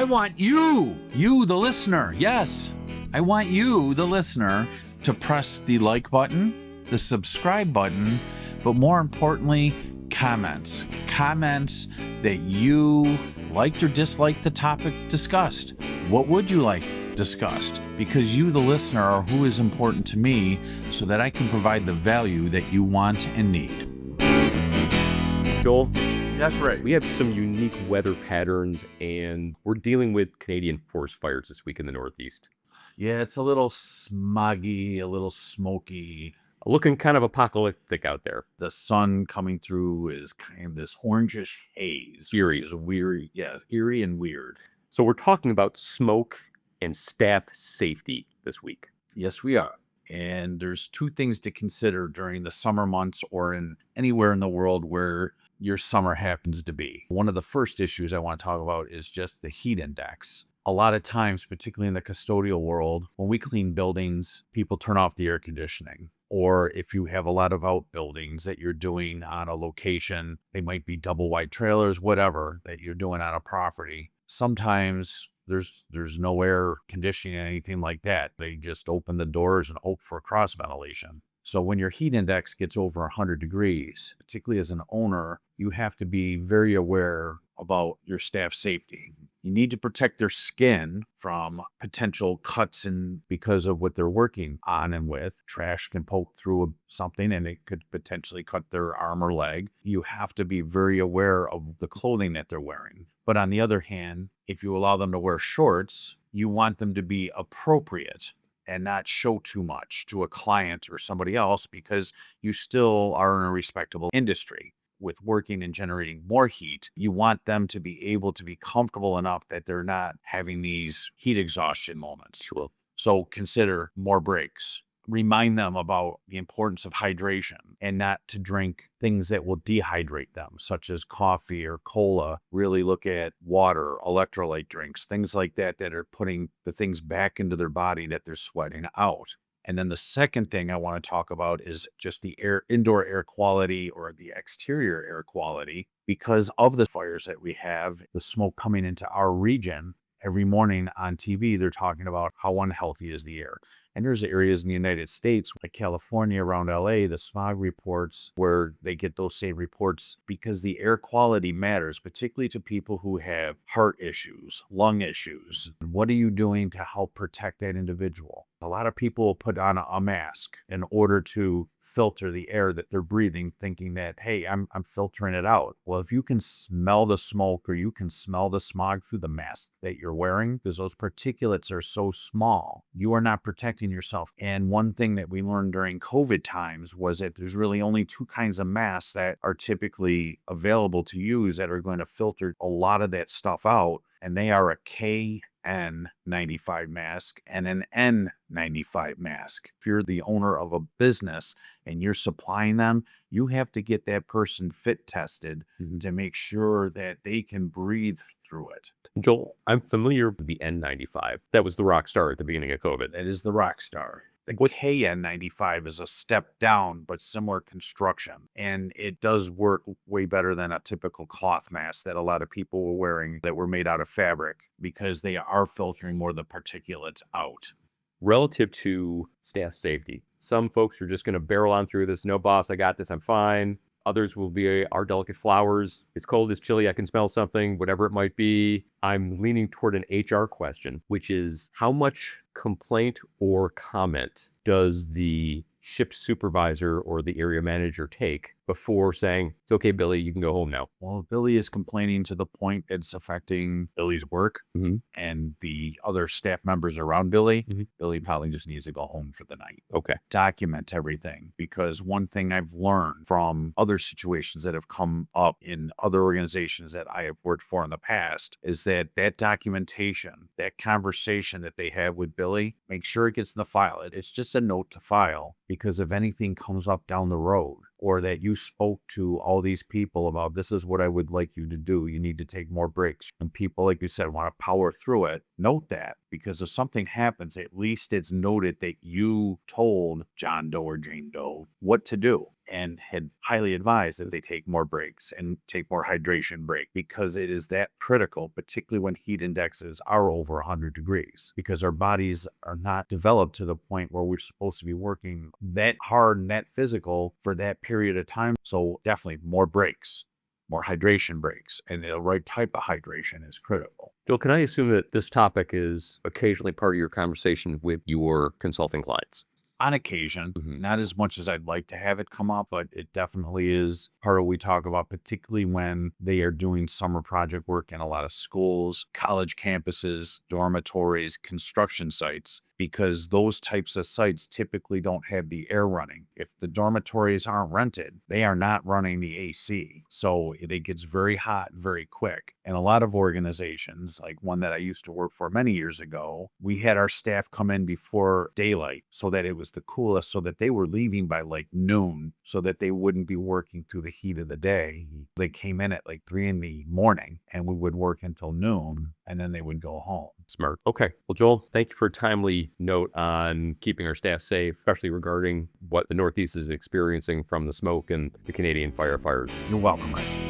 I want you, the listener. Yes, I want you, the listener, to press the like button, the subscribe button, but more importantly, comments. Comments that you liked or disliked the topic discussed. What would you like discussed? Because you, the listener, are who is important to me so that I can provide the value that you want and need. Joel? That's right. We have some unique weather patterns, and we're dealing with Canadian forest fires this week in the Northeast. Yeah, it's a little smoggy, a little smoky. Looking kind of apocalyptic out there. The sun coming through is kind of this orangish haze. Eerie. Is weird. Yeah, eerie and weird. So we're talking about smoke and staff safety this week. Yes, we are. And there's two things to consider during the summer months or in anywhere in the world where your summer happens to be. One of the first issues I want to talk about is just the heat index. A lot of times, particularly in the custodial world, when we clean buildings, people turn off the air conditioning. Or if you have a lot of outbuildings that you're doing on a location, they might be double wide trailers, whatever, that you're doing on a property. Sometimes there's no air conditioning, anything like that. They just open the doors and hope for cross ventilation. So when your heat index gets over 100 degrees, particularly as an owner, you have to be very aware about your staff safety. You need to protect their skin from potential cuts and because of what they're working on and with. Trash can poke through something and it could potentially cut their arm or leg. You have to be very aware of the clothing that they're wearing. But on the other hand, if you allow them to wear shorts, you want them to be appropriate and not show too much to a client or somebody else because you still are in a respectable industry. With working and generating more heat, you want them to be able to be comfortable enough that they're not having these heat exhaustion moments. Sure. So consider more breaks. Remind them about the importance of hydration and not to drink things that will dehydrate them, such as coffee or cola. Really look at water, electrolyte drinks, things like that that are putting the things back into their body that they're sweating out. And then the second thing I want to talk about is just the indoor air quality or the exterior air quality. Because of the fires that we have, the smoke coming into our region, every morning on TV, they're talking about how unhealthy is the air. And there's areas in the United States, like California, around LA, the smog reports, where they get those same reports because the air quality matters, particularly to people who have heart issues, lung issues. What are you doing to help protect that individual? A lot of people will put on a mask in order to filter the air that they're breathing, thinking that, hey, I'm filtering it out. Well, if you can smell the smoke or you can smell the smog through the mask that you're wearing, because those particulates are so small, you are not protecting yourself. And one thing that we learned during COVID times was that there's really only two kinds of masks that are typically available to use that are going to filter a lot of that stuff out. And they are a KN95 mask and an N95 mask. If you're the owner of a business and you're supplying them, you have to get that person fit tested to make sure that they can breathe through it. Joel, I'm familiar with the N95. That was the rock star at the beginning of COVID. That is the rock star. The KN95 is a step down, but similar construction. And it does work way better than a typical cloth mask that a lot of people were wearing that were made out of fabric because they are filtering more of the particulates out. Relative to staff safety, some folks are just going to barrel on through this. No, boss, I got this. I'm fine. Others will be our delicate flowers. It's cold, it's chilly, I can smell something, whatever it might be. I'm leaning toward an HR question, which is how much complaint or comment does the shift supervisor or the area manager take before saying, it's okay, Billy, you can go home now? Well, Billy is complaining to the point it's affecting Billy's work and the other staff members around Billy. Billy probably just needs to go home for the night. Okay. Document everything, because one thing I've learned from other situations that have come up in other organizations that I have worked for in the past is that documentation, that conversation that they have with Billy, make sure it gets in the file. It's just a note to file, because if anything comes up down the road, or that you spoke to all these people about, this is what I would like you to do, you need to take more breaks, and people, like you said, want to power through it, note that, because if something happens, at least it's noted that you told John Doe or Jane Doe what to do. and had highly advised that they take more breaks and take more hydration break because it is that critical, particularly when heat indexes are over 100 degrees, because our bodies are not developed to the point where we're supposed to be working that hard and that physical for that period of time. So definitely more breaks, more hydration breaks, and the right type of hydration is critical. Joel, can I assume that this topic is occasionally part of your conversation with your consulting clients? On occasion, not as much as I'd like to have it come up, but it definitely is part of what we talk about, particularly when they are doing summer project work in a lot of schools, college campuses, dormitories, construction sites, because those types of sites typically don't have the air running. If the dormitories aren't rented, they are not running the AC. So it gets very hot very quick. And a lot of organizations, like one that I used to work for many years ago, we had our staff come in before daylight so that it was the coolest, so that they were leaving by like noon so that they wouldn't be working through the heat of the day. They came in at like 3 in the morning and we would work until noon and then they would go home. Smart. Okay. Well, Joel, thank you for a timely note on keeping our staff safe, especially regarding what the Northeast is experiencing from the smoke and the Canadian firefires. You're welcome, Mike.